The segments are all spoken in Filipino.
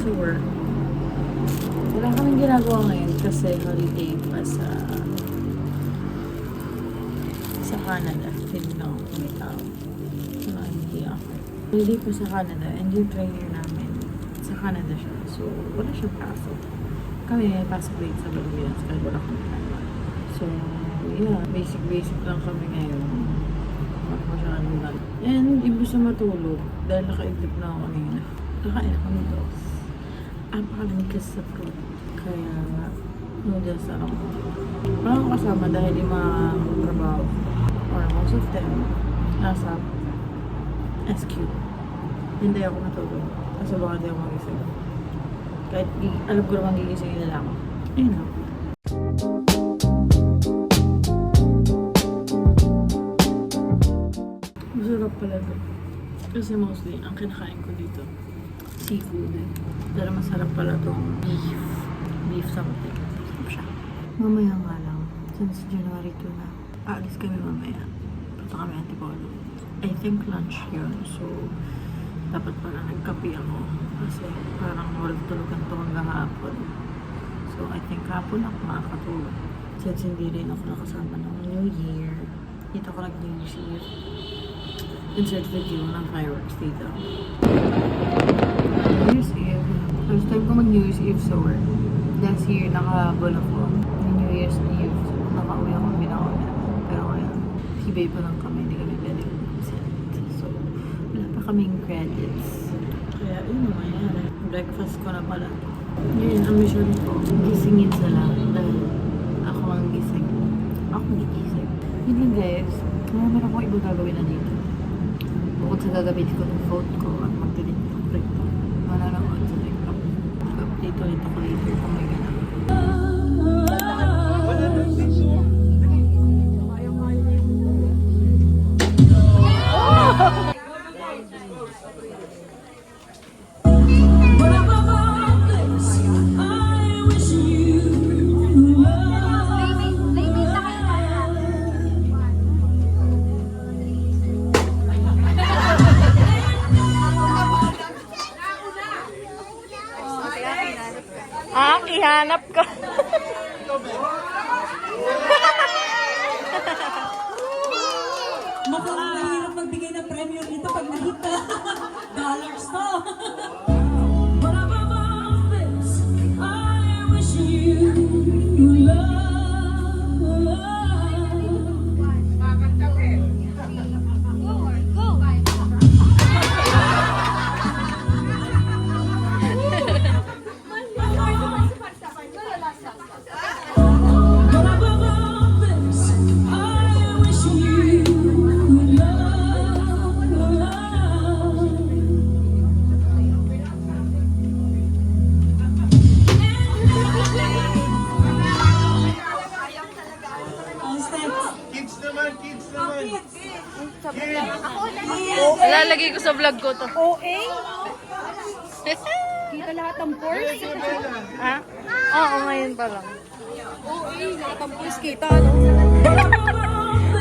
sa work. Wala kaming ginagawa ngayon kasi holiday pa sa Canada. Hindi na ako kumitaw. Hindi ako. Holiday pa sa Canada and yung trainer namin sa Canada siya. So, wala siyang pasok. Kami may pasok late sa Pilipinas kasi wala kami ginagawa. So, yeah, basic lang kami ngayon. Masyadong lang. And imbis na matulog, dahil nakaidlip na ako kanina. Nakain ako noodles. Apakalamig kasi sa fruit. Kaya, noodles ako. Parang kasama dahil yung mga trabaho or most of them nasa SQ. Hindi ako matulog. Kasi baka hindi ako magising. Kahit alam ko naman gigisingin nila ako. Ayun na. Masarap pala ito. Kasi mostly, ang kinakain ko dito, seafood. Pero masarap pala itong beef something. Masarap siya. Mamaya nga lang, since January 2 na, aalis kami mamaya. Punta kami Antipolo. I think lunch yun. So, dapat pala nagkape ako. Kasi parang walang tulugan to hanggang hapon. So, I think hapon ako makakatulog. Since hindi rin ako nakasama ng New Year. Dito ako nag-New Year's Eve. Insert video ng fireworks dito. New Year's Eve. First time ko mag-New Year's Eve sa work. Last year, nakahabol ako ng New Year's Eve. Nakauwi ako binaon na. Pero ngayon, hibay pa lang kami. Hindi kami pwede mag-set. So, wala pa kaming credits. Kaya, yun naman yan. Breakfast ko na pala. Ngayon, ang mission ko, gisingin sila. Dahil ako ang gising. Ako gigising. Yun lang guys. Meron akong ibang gagawin na dito. Bukod sa gagamitin ko ng phone ko at mag-delete ng crypto. Mananood sa TikTok. Update ulit ako later kung may ganap. Ihanap ko. Mukhang mahirap magbigay ng premyo dito pag nakita. Dollars to. But above all this, I wish you love. Ilalagay ko sa vlog ko to. OA? Kita lahat ng pores? Ha? Oo, ngayon pa lang. OA, lahat ng pores kita, no?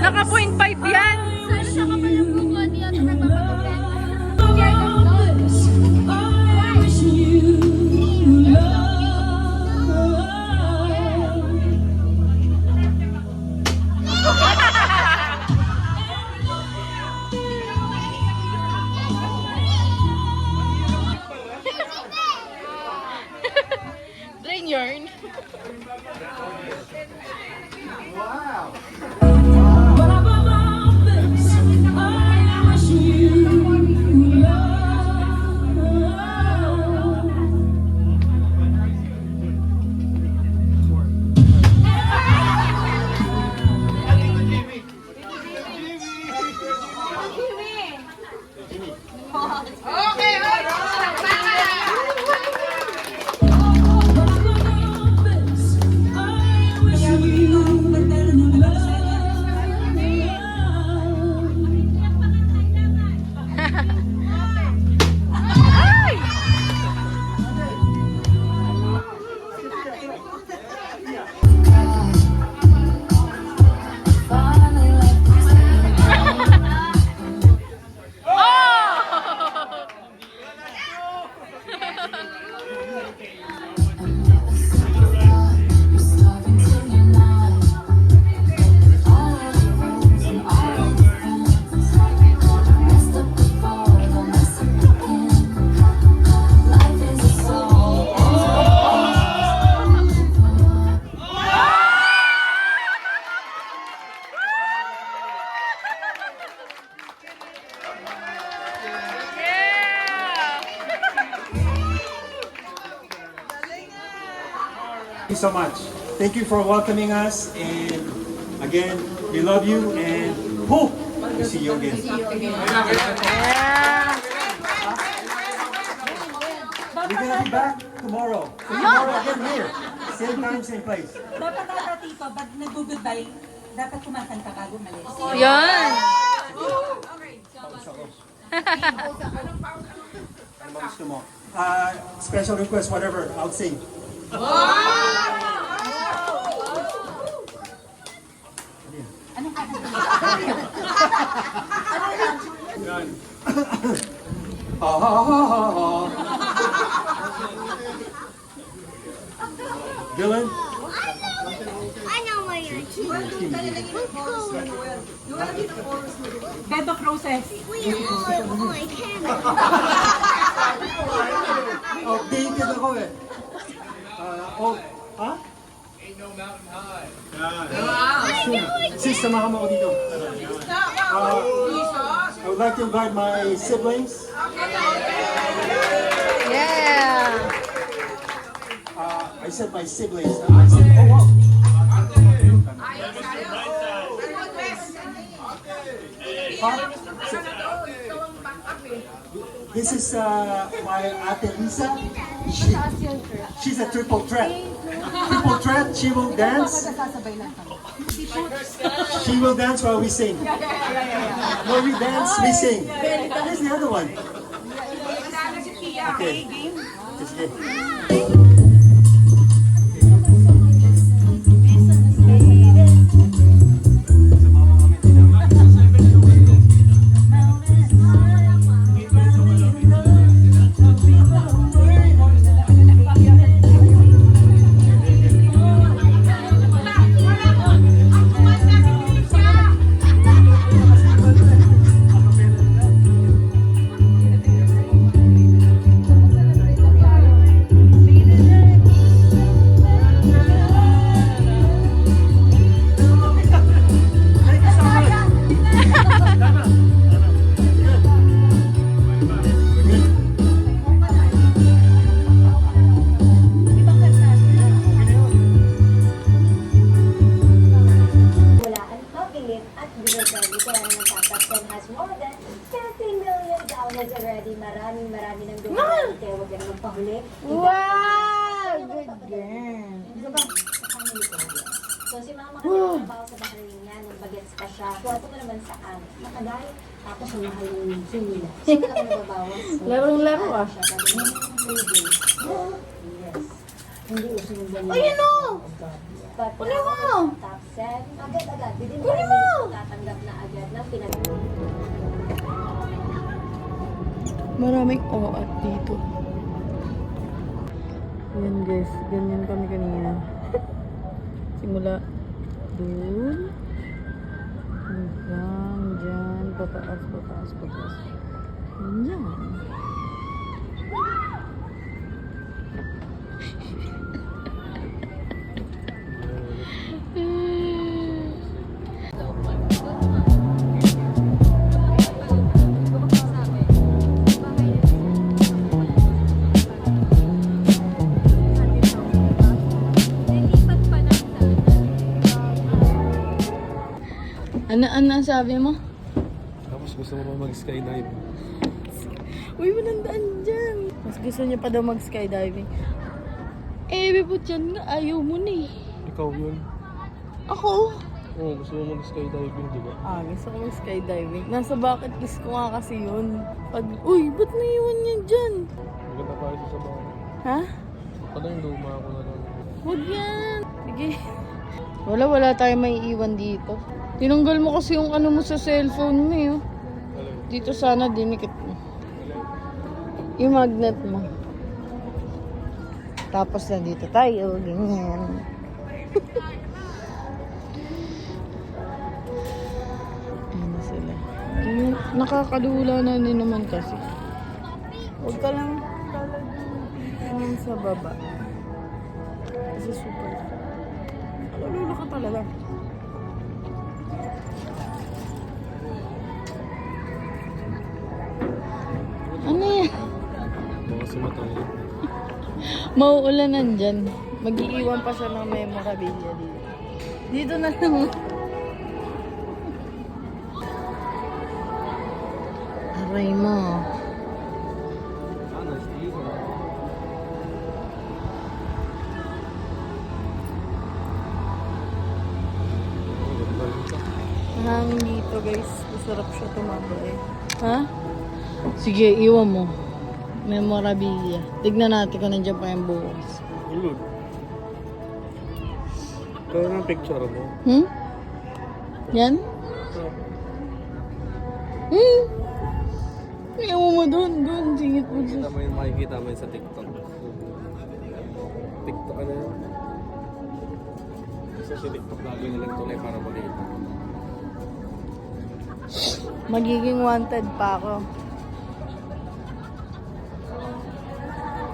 Naka 0.5 yan. Saan ka pa yung buko niya na nagpapatuloy? Plain yarn. Wow. But above all this, I wish you love. But above all this, I wish you love. Thank you so much. Thank you for welcoming us, and again, we love you and hope to see you again. Yeah. We're gonna be back tomorrow. So tomorrow again here, same time, same place. Dapat ata tito, pag nag-goodbye, dapat kumakanta ka gumalis. Yan. Ano ba gusto mo? Special request, whatever, I'll sing. Dylan? I know what you're doing. Bed of roses. Oh, I can't. Updated ako eh. Ha? Sis, samahan mo ako dito. I would like to invite my siblings. Yeah. I said my siblings. I said, oh wow. Huh? This is my Ate Lisa. She's a triple threat. Triple threat, she will dance. She will dance while we sing. While we dance, we sing. Where's the other one? Okay. Sige. Walaan Papilit at Google Drive. Kaya naman Top 10 has more than 50 million downloads already. Maraming nang gumamit. Kaya huwag yan magpahuli. Wow! Good girl. Gusto ba? Sa family ko. So si mama kasi nagtrabaho sa Bahrain niya nung bagets pa siya. So ako naman saan? Matagal. Tapos ang mahal yung sinila. Sino lang nababawas? Larong-laro ah. Siya, sabi niya, 3 days. Yes. Hindi uso yung ganyan. Ay, ano? But Ano mo? top 7, agad-agad. Within 5 minutes, tatanggap na agad ng pinag- Maraming oat dito. Yan guys, ganyan kami kanina. Simula dun. Hanggang dyan. Pataas. Yan. Ano sabi mo? Tapos gusto mo pa mag-skydive. Uy, walang daan dyan. Mas gusto niya pa daw mag-skydiving. Eh, bibot yan nga. Ayaw mo na eh. Ikaw yun. Ako? Oo, gusto mo mag-skydiving, di ba? Gusto ko mag-skydiving. Nasa bucket list ko nga kasi yun. Uy, ba't naiwan yan dyan? Maganda pa ito sa bahay. Ha? Pala yung luma ako na lang. Huwag yan. Sige. Wala tayong may iwan dito. Tinanggal mo kasi yung ano mo sa cellphone mo eh. Oh. Dito sana dinikit mo. Yung magnet mo. Tapos na dito tayo. Ganyan. Ayan na sila. Ganyan. Nakakalula na din naman kasi. Huwag ka lang talagang sa baba. Kasi super. Kalula ka talaga. Ano yan? Baka sumatayin. Mauulanan dyan. Mag-iiwan pa siya ng memorabilia dito. Dito na lang. Aray mo. Ah, nice to you. Hangin dito guys. Masarap siya tumambay. Ha? Sige, iwan mo. Memorabilia. Tignan natin kung nandiyan pa yung bukas. Ulod. Kaya ng picture mo. Yan? Iwan mo doon. Singit mo Kita dyan. mo yung makikita mo yun sa TikTok. TikTok ano yun? Isa si TikTok lagi nilang tulay para makita. Magiging wanted pa ako.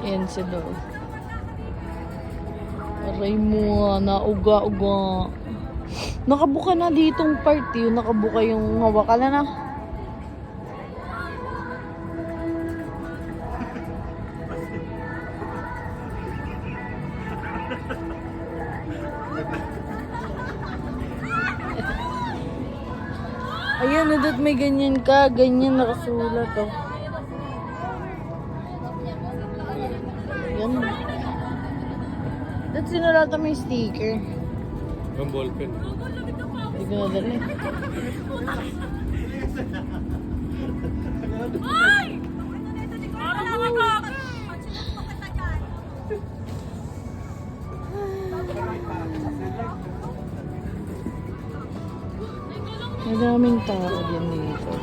Yan si Dor. Aray mo, nauga-uga. Nakabuka na ditong party. Nakabuka yung hawakala na. Ayan, Dad, may ganyan ka. Ganyan nakasulat, oh. Yan. Dad, sinulatan mo yung sticker. Ang ballpen. Hindi ko nadali. Madaming tao din dito.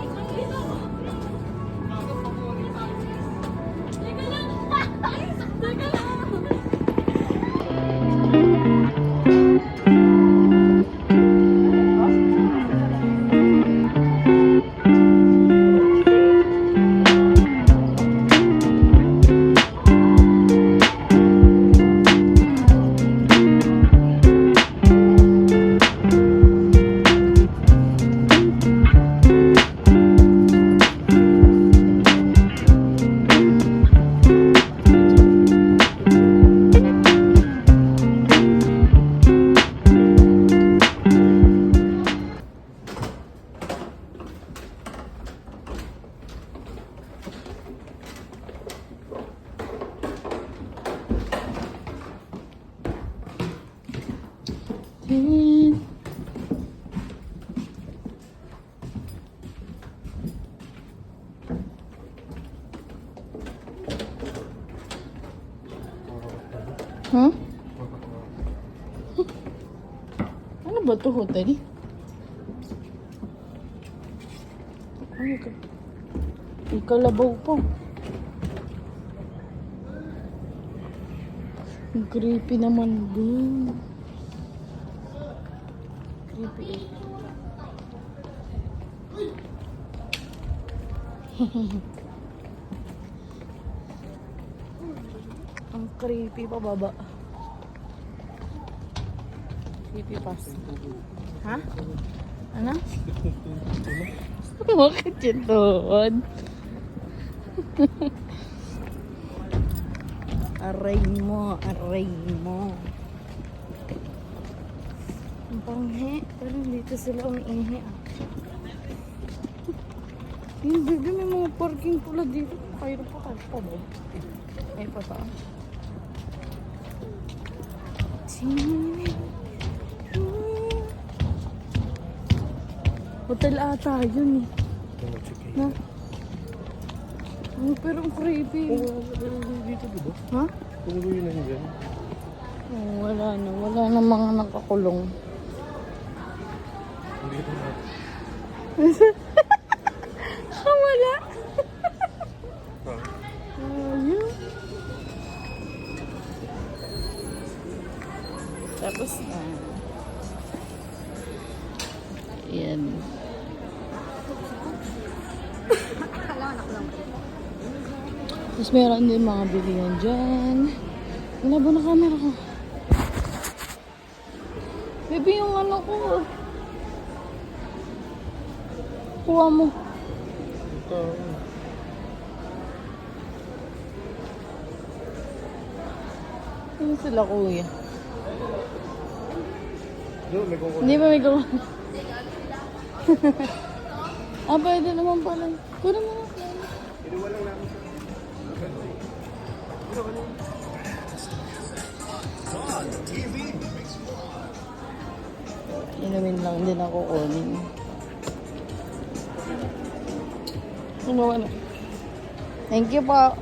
Tin. Huh? Ano ba ito, hotel? Ano ka? Ikalabaw pa. Ang creepy naman dun. Creepy eh. Ang creepy pa baba. Creepy pass. Ha? Ano? Bakit yun doon? Aray mo, aray mo. Ang panghe. Parang dito sila umiihi ah. Yung bebe, may mga parking pula dito. Kaya pa tayo pa ba? Ay pa saan? Hotel ata yun eh. Na? Pero ang creepy. Dito diba? Ha? Kung yun na yun. Oh, wala na. Wala na mga nakakulong. Dito na. Wala. Ah. Ayun. Tapos na. Ayan. Tapos meron din mga bilihan dyan. Malabo na camera ko. Baby, yung ano ko. Kuha mo. Ano sila, kuya? Doon, may kukunin. Hindi ba may gawa? Pwede naman pala. Kunin mo na. Inumin lang din ako kunin. Ano? Thank you po.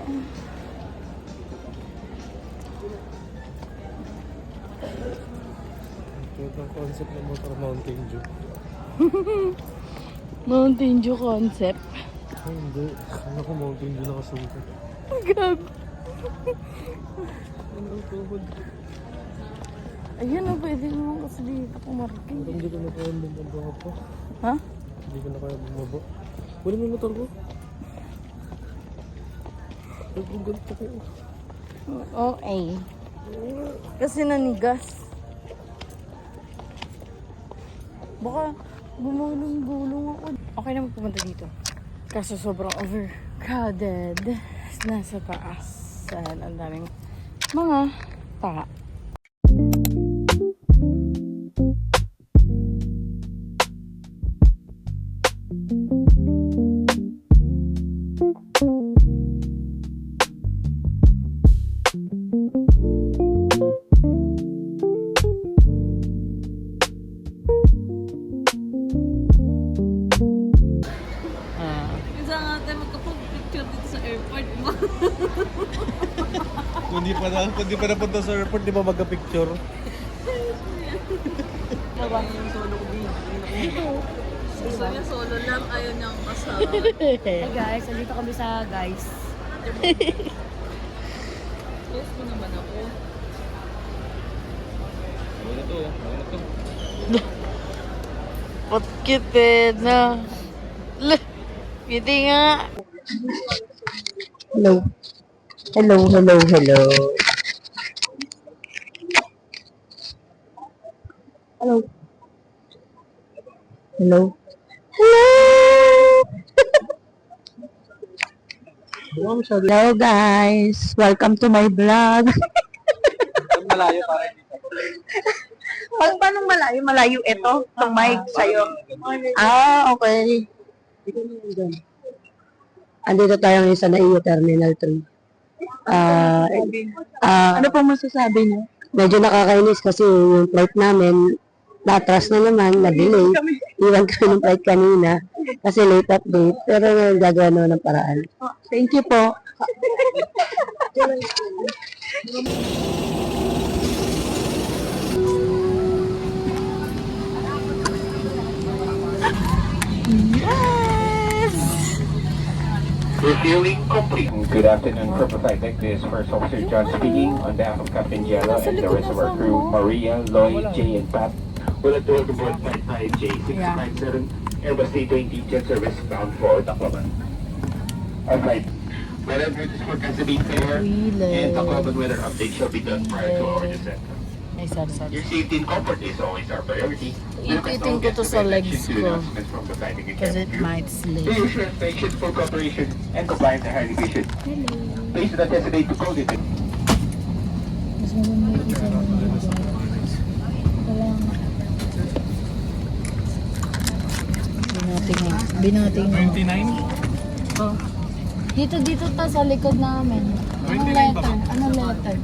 Ito ang concept ng motor Mountain Dew. Mountain Dew concept. Ay, hindi. Ano ko Mountain Dew nakasukat. Gago. Ayun na, pwede naman kasi dito kumarking. Parang hindi ko na kaya bumaba pa. Ha? Hindi ko na kaya bumaba. Wala mo yung motor ko. Nagugulto ko. Okay. Kasi nanigas. Baka gumulong-gulong ako. Okay naman pumunta dito. Kaso sobrang overcrowded. Nasa taas. Dahil ang daming mga tao. Kung di pa napunta sa airport, di ba magka-picture? Hey guys, nandito kami sa guys. Patkit na. Piti nga. Hello. Hello, hello, hello. Hello. Hello. Hello guys. Welcome to my vlog. Malayo para dito. Paano malayo? Malayo ito? Itong mic sa'yo. Okay. Andito tayo ngayon sa Naiya Terminal 3. Ano pong masasabi niyo? Medyo nakakainis kasi yung flight namin na-atras na naman, na-delay. Iwan kami ng flight kanina kasi late update. Pero gagawa naman ng paraan. Thank you po. Refueling complete. Good afternoon, Crew Pacific. This is First Officer John speaking on behalf of Captain Jello and the rest of our crew, Maria, Lloyd, Jay, and Pat. We'll have to welcome aboard Flight 5J697, Airbus A320 jet service bound for Tacloban. All right. Weather duties forecast to be fair, and Tacloban weather update shall be done prior to our descent. Ay, sorry. Your safety and comfort is always our priority. Ipitin ko to sa legs ko. Kasi it might slip. To ensure patience, full cooperation, and compliance to higher education. Please do not hesitate to call it. Mas maganda yung isa ng video. Wala nga. Binating mo. 29? Oh. Dito ta sa likod namin. Anong letter? Anong letter?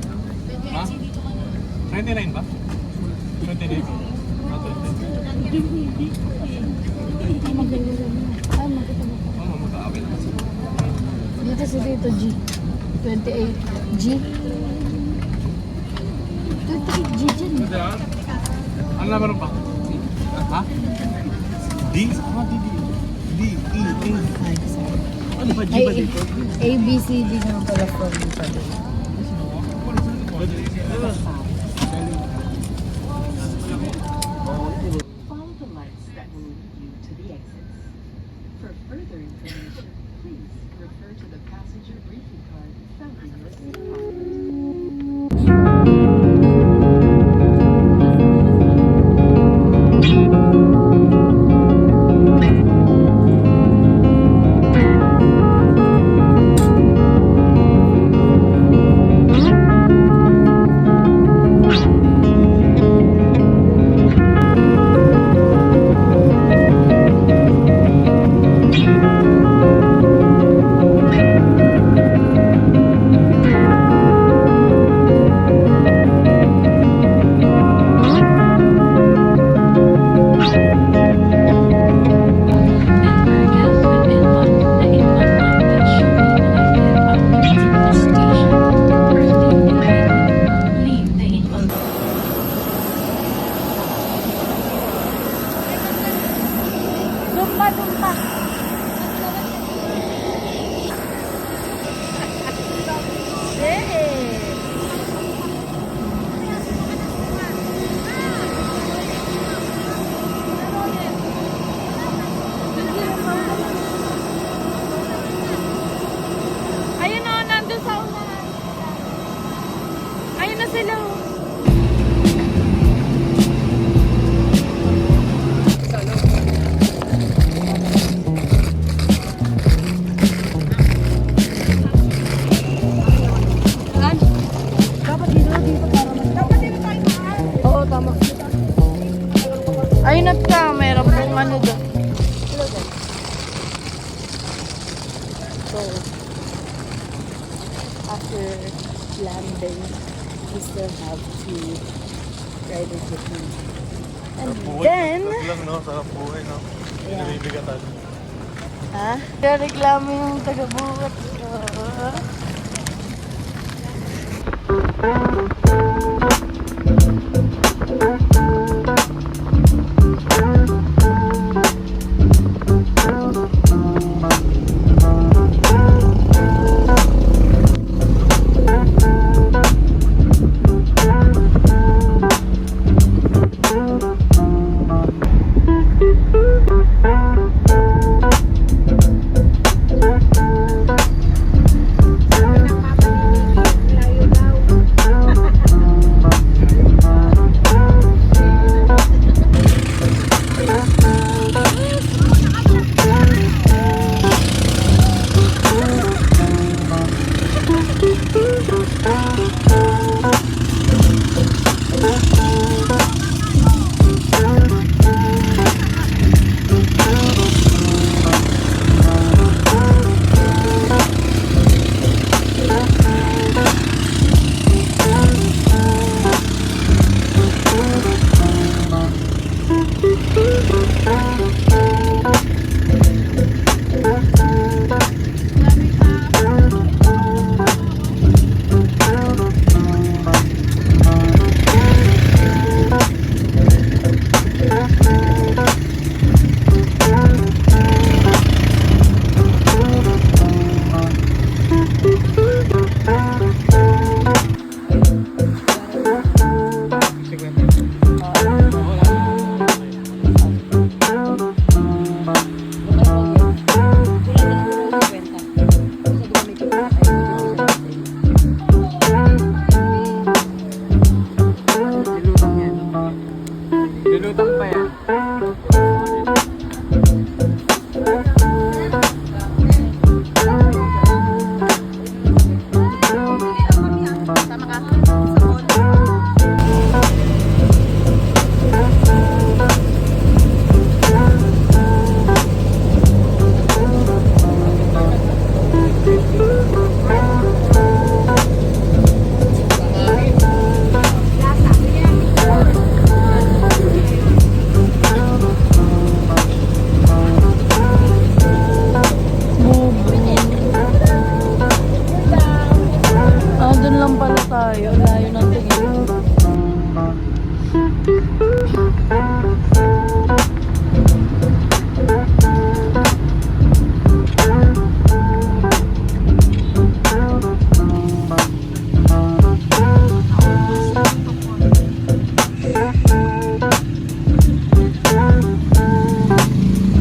Ha? 29 ba? 29? Ay, makita mo pa. Oo, magkakabit na kasi. Dito si Tito G. 28 G. 28 G dyan. Hindi ah. Ano na meron pa? Ha? D? Ah, D. D, E, A. Ano ba G ba dito? A, B, C, D naman pala from sa dito. Follow the lights that will lead you to the exits. For further information, please refer to the passenger briefing card found in your seat pocket. sila. Oo, tama. Ayun at ka, meron pong ano doon. So, after landing, we still have to ride a jeepney. And then, lang, no? Sarap buhay, no? Yeah. Pinabibigatan. ha? Kaya reklamo yung taga-bukat. Lulutang pa yan. Doon lang pala tayo. Layo ng tingin.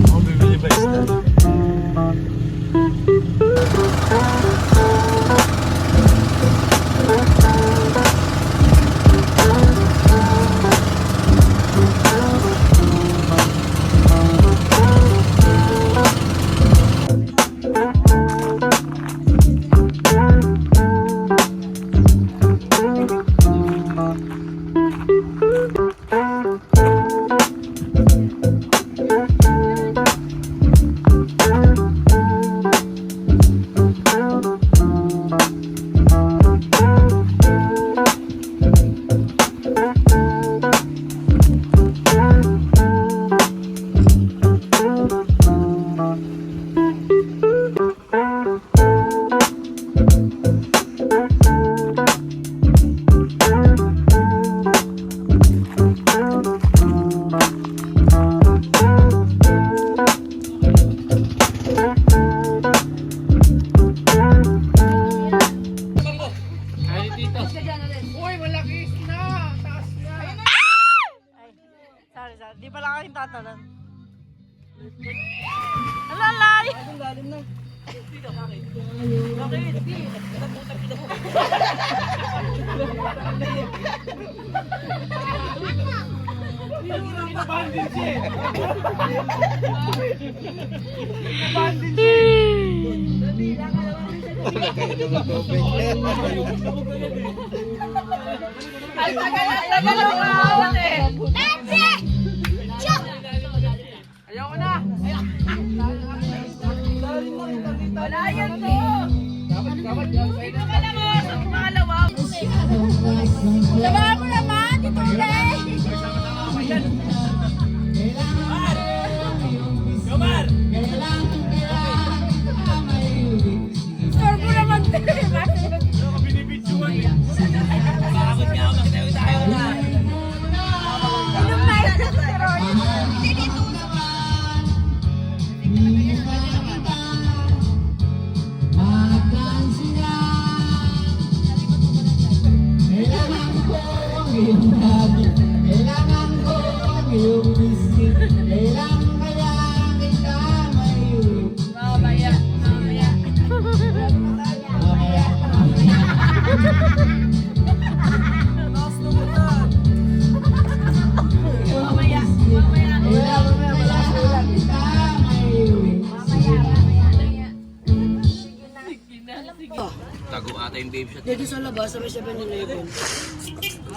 Ako bibili ba isda? Sorry. Di pala kayong tatalon. Alalay! Ang galing na. Bakit? Abandon siya eh.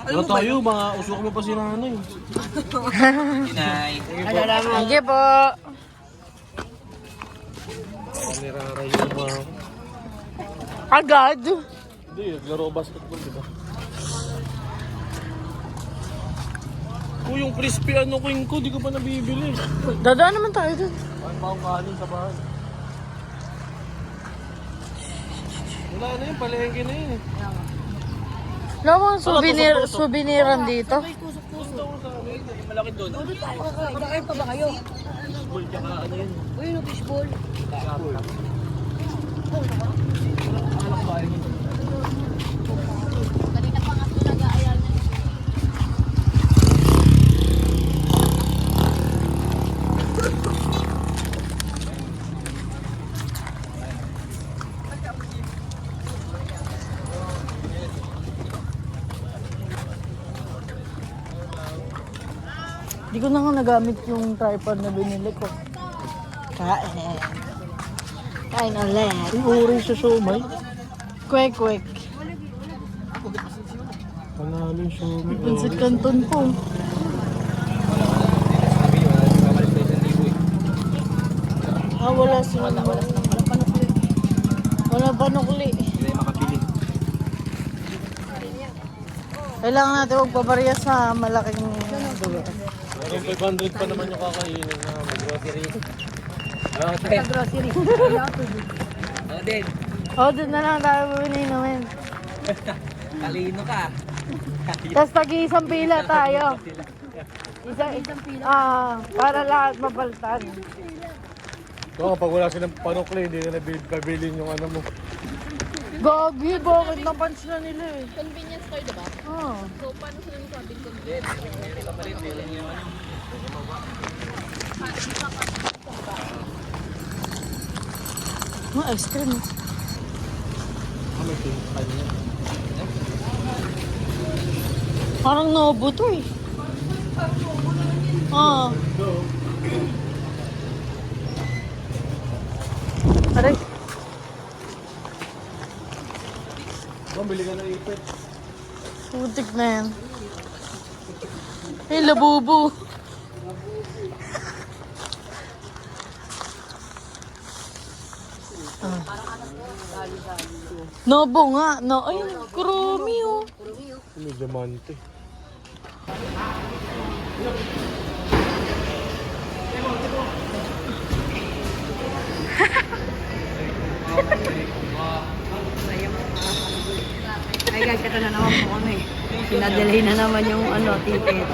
Ano tayo, mga usok mo pa si nanay. Sige po. Niraray yung mga... Agad. Hindi, naglaro basketball, diba? Yung crispy ano king ko, di ko pa nabibili. Dadaan naman tayo dun. Ang paong kanin sa bahay. Wala na yun, palengke na yun eh. Wala mo souveniran dito. Malaki doon. Kakain pa ba kayo? Fishball tsaka ano yun. Uy, no fishball. Di ko na nga nagamit yung tripod na binili ko. Kain. Kain ulit. Uri sa siomay. Kwek-kwek. Panalo yung siomay. Pansit Canton po. Wala sila. Wala panukli. Hindi makabili. Kailangan natin magpabarya sa malaking dulo. Pero 500 pa naman yung kakainin na grocery. Grocery. Doon na lang tayo bumili naman. Talino ka. Tapos tag-iisang pila tayo. Isang pila? Para lahat mapalitan. So, kapag wala silang panukli, hindi na nabibili yung ano mo. Gagi, bakit na-punch na nila eh? Convenience store, diba? Ah. So, paano sila nasabing convenience? Ice cream. Parang Nobo to eh. Aray. Bili ka ng ipit. Putik na yan. Eh, labubo. Nobo nga. No, ay, kurumi oh. May diamante. Ay, gagkata na naman po kami. Pinadelay na naman yung ticket.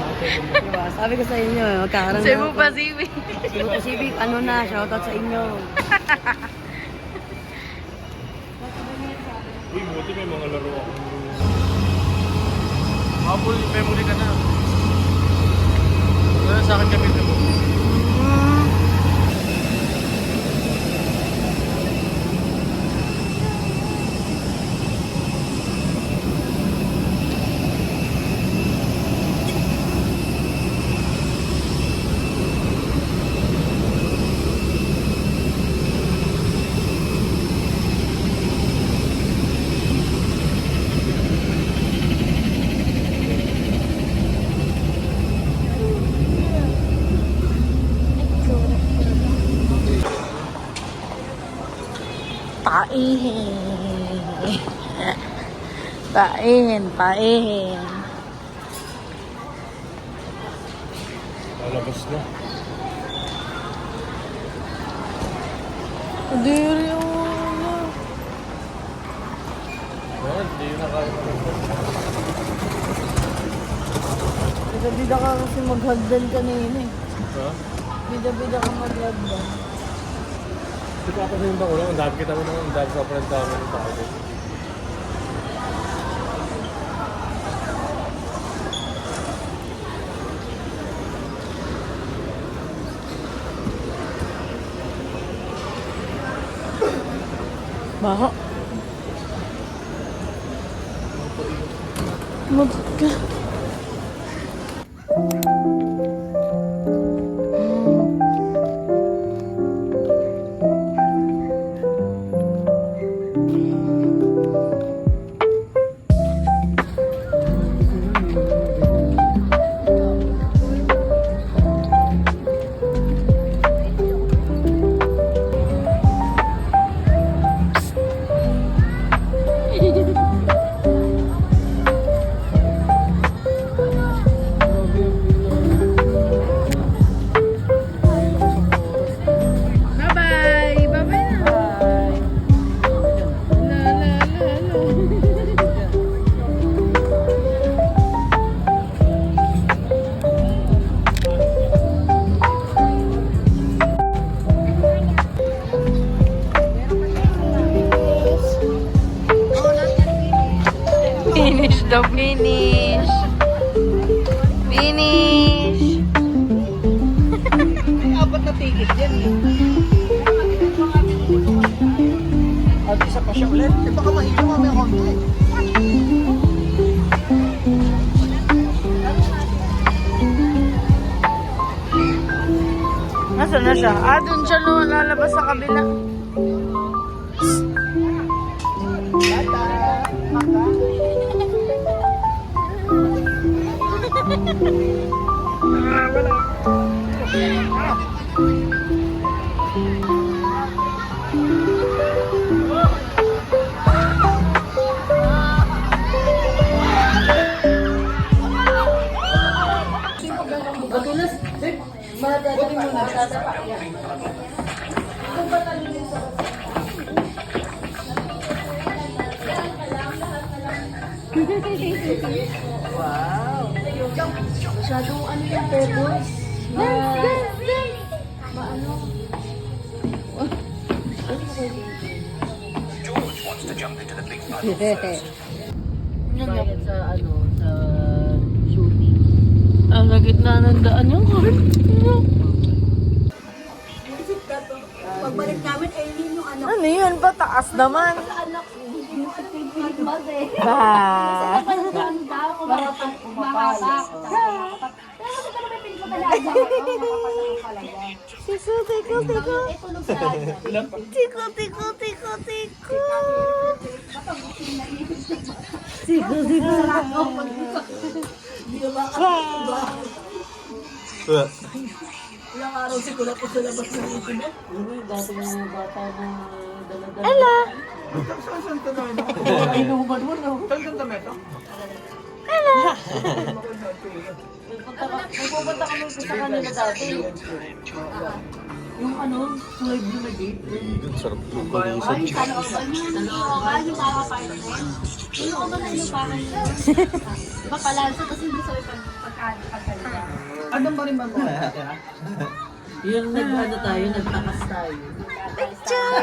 Diba? Sabi ko sa inyo, magkakaroon na Cebu Pacific. Cebu Pacific, shoutout sa inyo. Uy, buti may mga laro ako. Apple, memory ka na. Wala sa akin kami mo. Paihin. Paihin. Lalabas na. Kadiri yung Hindi na kaya. bida-bida ka kasi maghagdan kanina eh. Ha? Bida-bida ka maghagdan. Di ba ako sa yung bakulong? Ang dami kita mo naman. Ang dami sa parang dami ng tao. Baho. Magka. Bye-bye! Bye-bye na! Bye! La la la la! Finish the finish! Finish! Apat na ticket yan eh. At isa pa siya ulit. Eh baka mahilo kami ang konti. Nasaan na siya? Ah, dun siya lalabas sa kabila. Wow! Masyadong ano yung pebbles. Maano? Bayad sa ano, sa shooting. Ang gitna ng daan yung car. Pagbalik namin, ay yun yung ano. Ano yun? Pataas naman. Anak ko, Ba? Maratang umapala. Pero kasi kami pinig ko talaga. Mapapasok pala yan. Tiko, tiko, tiko. Ito nung sa ano. Tiko, tiko, tiko, tiko. Tiko, tiko. Hindi ka makakita. Ilang araw si Kulap ko sa labas ng internet. Dati ng bata na dala-dala. Ella! Ay, lumabad mo no? Talagang dami ito? Nagpupunta kami sa kanila dati. Yung ano, tulad yung nag-date. Sarap yung pag-iisip. Ay, kalooban yun. Kalooban yung para partner. Yung ako na yung parang papalansa kasi hindi sa pagkalita. Anong ba rin ba mo? Yung nag-ano tayo, nagtakas tayo. Picture!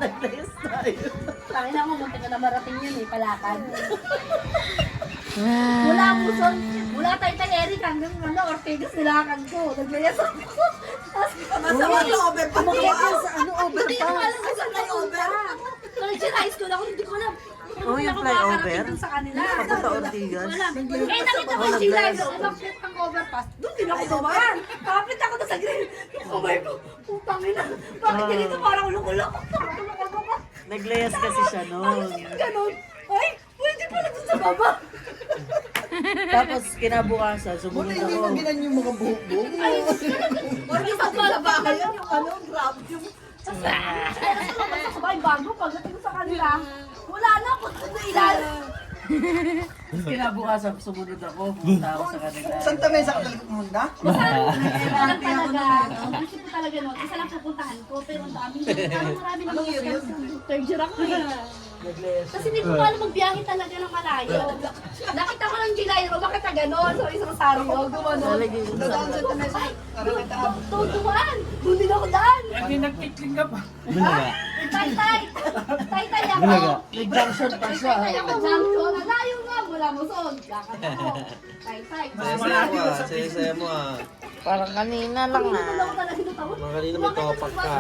Nag-takas tayo. Sabi na ako, munti ka na marating yun eh, palakad. Mula Muson, mula Taytay Eric hanggang ano, Ortegas nilakan ko. Naglayas ako. Tapos, masama yung overpass. Sa ano, overpass? Hindi ko alam kung saan tayo overpass. Collegiate High School ako, hindi ko alam. Oh, yung flyover? Sa kanila. Papunta Ortigas? Wala. Eh, nakita ko yung G-Line. Umakyat ang overpass. Doon din ako dumaan. Kapit ako sa grill. Yung kamay ko. Putang ina. Bakit ganito parang ulong-ulong? Naglayas kasi siya noon. Ganon. Ay, pwede pala doon sa baba. Tapos kinabukasan, sumunod Hindi ako. magilan yung mga buhok-buhok. Ay, hindi pa pala ba kayo? Yung ano, grabe yung... Basta sabay bago pagdating ko sa kanila. Wala na ako sa ilalim. Kinabukasan, sumunod ako. Pumunta ako sa kanila. Santa Mesa ka talaga pumunta? Isa lang talaga. Gusto ko talaga nun. Isa lang pupuntahan ko. Pero ang dami. Marami na mga third year ako eh. Kasi hindi ko paano magbiyahe talaga ng malayo. Nakita ko ng Gilay, bakit ka gano'n? So isang Rosario, gumano. Dadaan Santa Mesa. Tutuan! Hindi na ako daan! Hindi nagkikling ka pa. Tay-tay! Tay-tay ako! Nag-junction pa siya. Tay-tay ako, junction. Ang layo nga, mula Muson. Lakad ako. Tay-tay. Saya mo ah. Parang kanina lang Hindi ah. ko lang talaga natawa. Mga kanina may topak ka.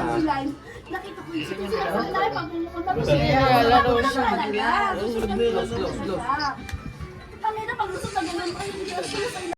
Nakita ko yung sila sa live, pag pumunta ko Sige, siya. laro Wala siya. talaga. Kanina pag gusto na ganun, ay hindi ako